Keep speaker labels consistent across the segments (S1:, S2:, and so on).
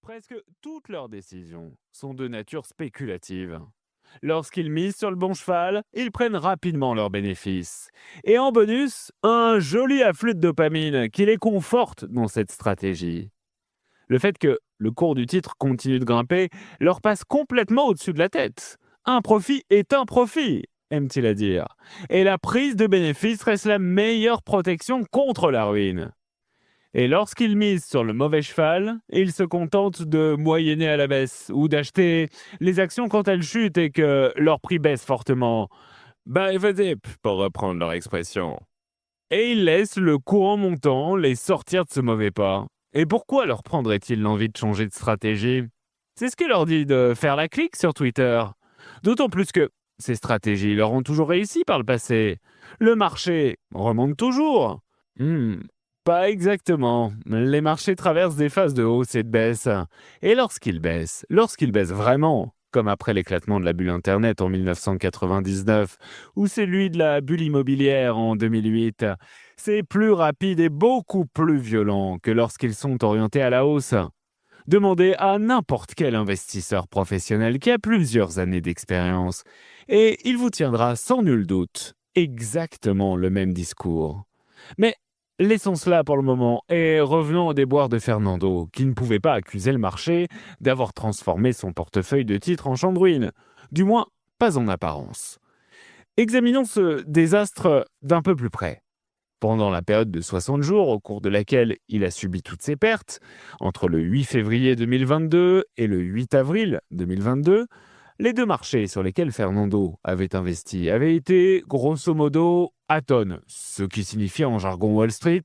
S1: Presque toutes leurs décisions sont de nature spéculative. Lorsqu'ils misent sur le bon cheval, ils prennent rapidement leurs bénéfices. Et en bonus, un joli afflux de dopamine qui les conforte dans cette stratégie. Le fait que le cours du titre continue de grimper leur passe complètement au-dessus de la tête. Un profit est un profit, aime-t-il à dire. Et la prise de bénéfices reste la meilleure protection contre la ruine. Et lorsqu'ils misent sur le mauvais cheval, ils se contentent de moyenner à la baisse ou d'acheter les actions quand elles chutent et que leur prix baisse fortement. Bah, vas-y, pour reprendre leur expression. Et ils laissent le courant montant les sortir de ce mauvais pas. Et pourquoi leur prendrait-il l'envie de changer de stratégie? C'est ce qui leur dit de faire la clique sur Twitter. D'autant plus que ces stratégies leur ont toujours réussi par le passé. Le marché remonte toujours. Hmm, pas exactement. Les marchés traversent des phases de hausse et de baisse. Et lorsqu'ils baissent vraiment, comme après l'éclatement de la bulle Internet en 1999, ou celui de la bulle immobilière en 2008, c'est plus rapide et beaucoup plus violent que lorsqu'ils sont orientés à la hausse. Demandez à n'importe quel investisseur professionnel qui a plusieurs années d'expérience, et il vous tiendra sans nul doute exactement le même discours. Mais laissons cela pour le moment et revenons au déboire de Fernando, qui ne pouvait pas accuser le marché d'avoir transformé son portefeuille de titres en champ de ruines. Du moins, pas en apparence. Examinons ce désastre d'un peu plus près. Pendant la période de 60 jours au cours de laquelle il a subi toutes ses pertes, entre le 8 février 2022 et le 8 avril 2022, les deux marchés sur lesquels Fernando avait investi avaient été grosso modo atones, ce qui signifie en jargon Wall Street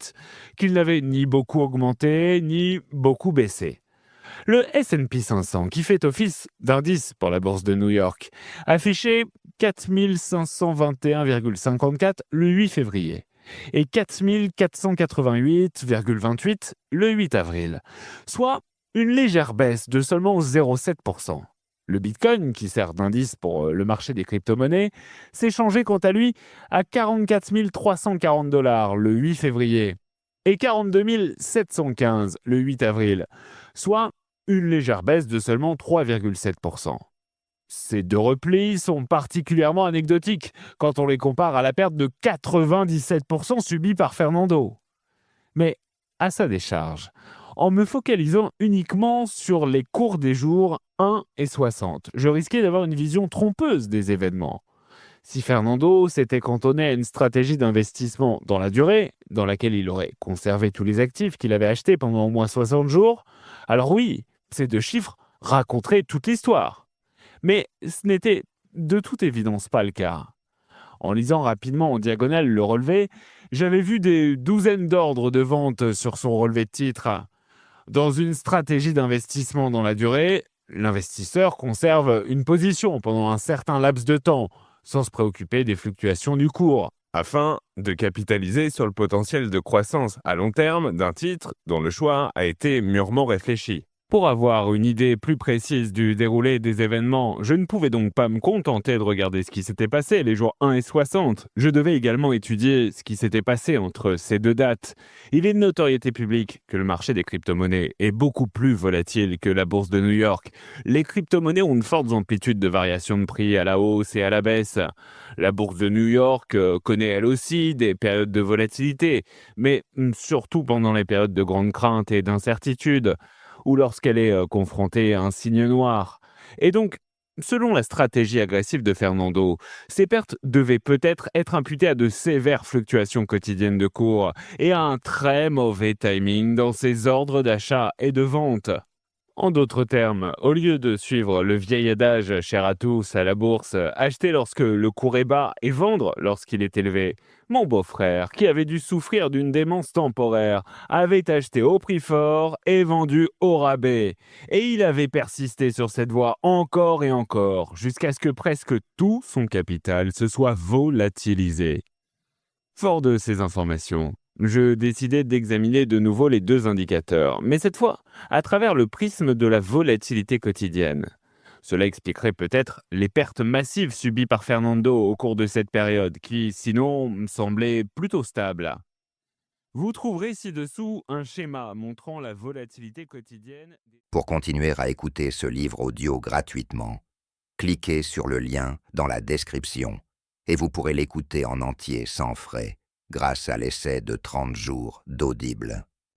S1: qu'ils n'avaient ni beaucoup augmenté ni beaucoup baissé. Le S&P 500, qui fait office d'indice pour la bourse de New York, affichait 4521,54 le 8 février et 4488,28 le 8 avril, soit une légère baisse de seulement 0,7%. Le Bitcoin, qui sert d'indice pour le marché des crypto-monnaies, s'est changé quant à lui à 44 340 dollars le 8 février et 42 715 le 8 avril, soit une légère baisse de seulement 3,7%. Ces deux replis sont particulièrement anecdotiques quand on les compare à la perte de 97% subie par Fernando. Mais à sa décharge, en me focalisant uniquement sur les cours des jours 1 et 60, je risquais d'avoir une vision trompeuse des événements. Si Fernando s'était cantonné à une stratégie d'investissement dans la durée, dans laquelle il aurait conservé tous les actifs qu'il avait achetés pendant au moins 60 jours, alors oui, ces deux chiffres raconteraient toute l'histoire. Mais ce n'était de toute évidence pas le cas. En lisant rapidement en diagonale le relevé, j'avais vu des douzaines d'ordres de vente sur son relevé de titre. Dans une stratégie d'investissement dans la durée, l'investisseur conserve une position pendant un certain laps de temps, sans se préoccuper des fluctuations du cours,
S2: Afin de capitaliser sur le potentiel de croissance à long terme d'un titre dont le choix a été mûrement réfléchi.
S1: pour avoir une idée plus précise du déroulé des événements. Je ne pouvais donc pas me contenter de regarder ce qui s'était passé les jours 1 et 60. Je devais également étudier ce qui s'était passé entre ces deux dates. Il est de notoriété publique que le marché des crypto-monnaies est beaucoup plus volatile que la bourse de New York. Les crypto-monnaies ont une forte amplitude de variation de prix à la hausse et à la baisse. La bourse de New York connaît elle aussi des périodes de volatilité, mais surtout pendant les périodes de grande crainte et d'incertitude, ou lorsqu'elle est confrontée à un signe noir. Et donc, selon la stratégie agressive de Fernando, ces pertes devaient peut-être être imputées à de sévères fluctuations quotidiennes de cours et à un très mauvais timing dans ses ordres d'achat et de vente. En d'autres termes, au lieu de suivre le vieil adage cher à tous à la bourse, acheter lorsque le cours est bas et vendre lorsqu'il est élevé, mon beau-frère, qui avait dû souffrir d'une démence temporaire, avait acheté au prix fort et vendu au rabais. Et il avait persisté sur cette voie encore et encore, jusqu'à ce que presque tout son capital se soit volatilisé. Fort de ces informations, je décidai d'examiner de nouveau les deux indicateurs, mais cette fois à travers le prisme de la volatilité quotidienne. Cela expliquerait peut-être les pertes massives subies par Fernando au cours de cette période, qui sinon me semblait plutôt stable. Vous trouverez ci-dessous un schéma montrant la volatilité quotidienne.
S3: Pour continuer à écouter ce livre audio gratuitement, cliquez sur le lien dans la description et vous pourrez l'écouter en entier sans frais grâce à l'essai de 30 jours d'Audible.